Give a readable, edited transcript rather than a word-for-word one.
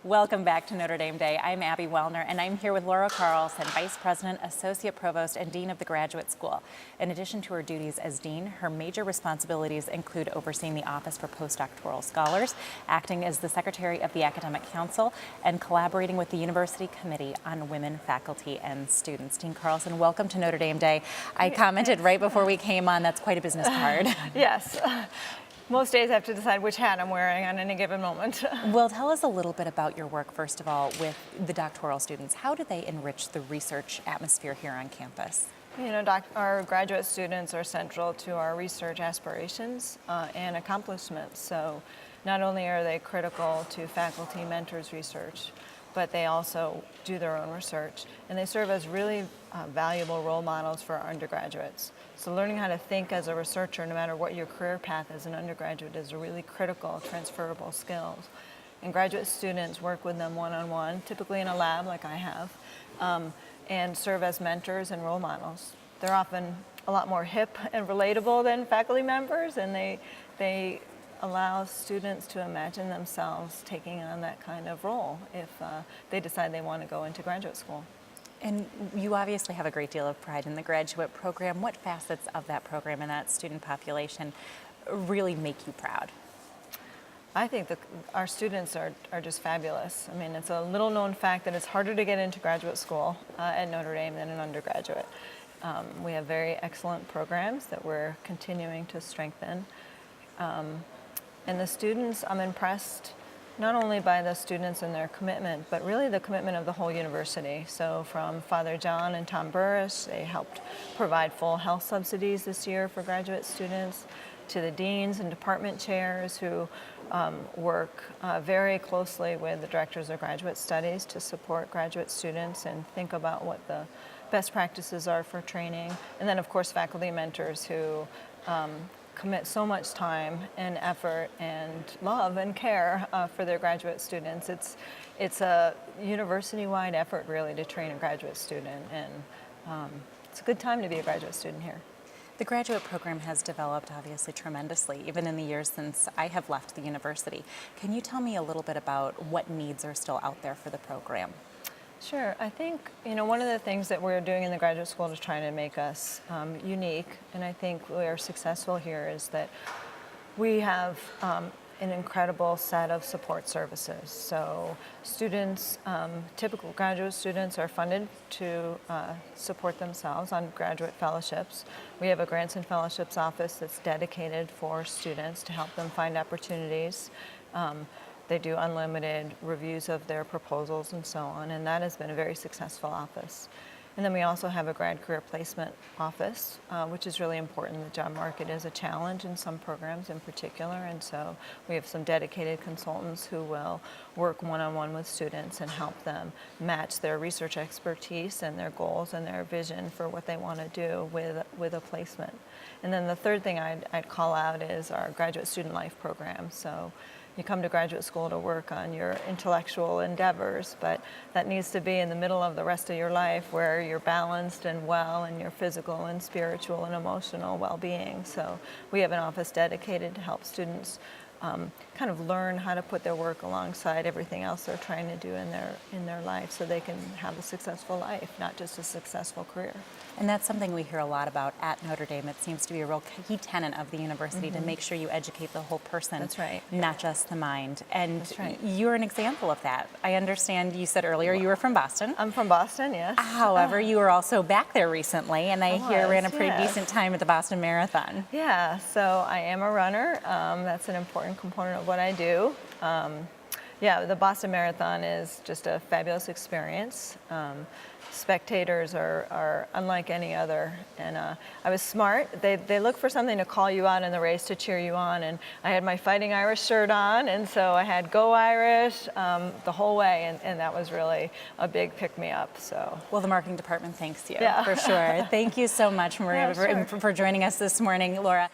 Welcome back to Notre Dame Day. I'm Abby Wellner, and I'm here with Laura Carlson, Vice President, Associate Provost, and Dean of the Graduate School. In addition to her duties as Dean, her major responsibilities include overseeing the Office for Postdoctoral Scholars, acting as the Secretary of the Academic Council, and collaborating with the University Committee on Women, Faculty, and Students. Dean Carlson, welcome to Notre Dame Day. I commented right before we came on, that's quite a business card. Yes. Most days I have to decide which hat I'm wearing on any given moment. Well, tell us a little bit about your work, first of all, with the doctoral students. How do they enrich the research atmosphere here on campus? You know, our graduate students are central to our research aspirations and accomplishments. So not only are they critical to faculty mentors research, but they also do their own research, and they serve as really valuable role models for our undergraduates. So learning how to think as a researcher, no matter what your career path as an undergraduate, is a really critical transferable skills. And graduate students work with them one-on-one, typically in a lab like I have, and serve as mentors and role models. They're often a lot more hip and relatable than faculty members, and they allow students to imagine themselves taking on that kind of role if they decide they want to go into graduate school. And you obviously have a great deal of pride in the graduate program. What facets of that program and that student population really make you proud? I think that our students are just fabulous. I mean, it's a little known fact that it's harder to get into graduate school at Notre Dame than an undergraduate. We have very excellent programs that we're continuing to strengthen. And the students, I'm impressed not only by the students and their commitment, but really the commitment of the whole university. So from Father John and Tom Burris, they helped provide full health subsidies this year for graduate students, to the deans and department chairs who work very closely with the directors of graduate studies to support graduate students and think about what the best practices are for training. And then of course faculty mentors who commit so much time and effort and love and care for their graduate students. It's a university-wide effort really to train a graduate student, and it's a good time to be a graduate student here. The graduate program has developed obviously tremendously, even in the years since I have left the university. Can you tell me a little bit about what needs are still out there for the program? Sure. I think, you know, one of the things that we're doing in the graduate school to try to make us unique, and I think we are successful here, is that we have an incredible set of support services. So students, typical graduate students, are funded to support themselves on graduate fellowships. We have a grants and fellowships office that's dedicated for students to help them find opportunities. They do unlimited reviews of their proposals and so on, and that has been a very successful office. And then we also have a grad career placement office, which is really important. The job market is a challenge in some programs in particular, and so we have some dedicated consultants who will work one-on-one with students and help them match their research expertise and their goals and their vision for what they want to do with a placement. And then the third thing I'd call out is our graduate student life program. So you come to graduate school to work on your intellectual endeavors, but that needs to be in the middle of the rest of your life where you're balanced and well in your physical and spiritual and emotional well-being. So we have an office dedicated to help students kind of learn how to put their work alongside everything else they're trying to do in their life so they can have a successful life, not just a successful career. And that's something we hear a lot about at Notre Dame. It seems to be a real key tenet of the university to make sure you educate the whole person. That's right. Not just the mind. And That's right. You're an example of that. I understand you said earlier you were from Boston. I'm from Boston, yes. However, you were also back there recently, and I hear ran a pretty yes. decent time at the Boston Marathon. Yeah, so I am a runner. That's an important component of what I do. Yeah, the Boston Marathon is just a fabulous experience. Spectators are unlike any other, and I was smart. They look for something to call you out in the race to cheer you on, and I had my Fighting Irish shirt on, and so I had Go Irish the whole way, and that was really a big pick-me-up. So, well, the marketing department thanks you, yeah. for sure. Thank you so much, Maria, Yeah, sure. for joining us this morning, Laura.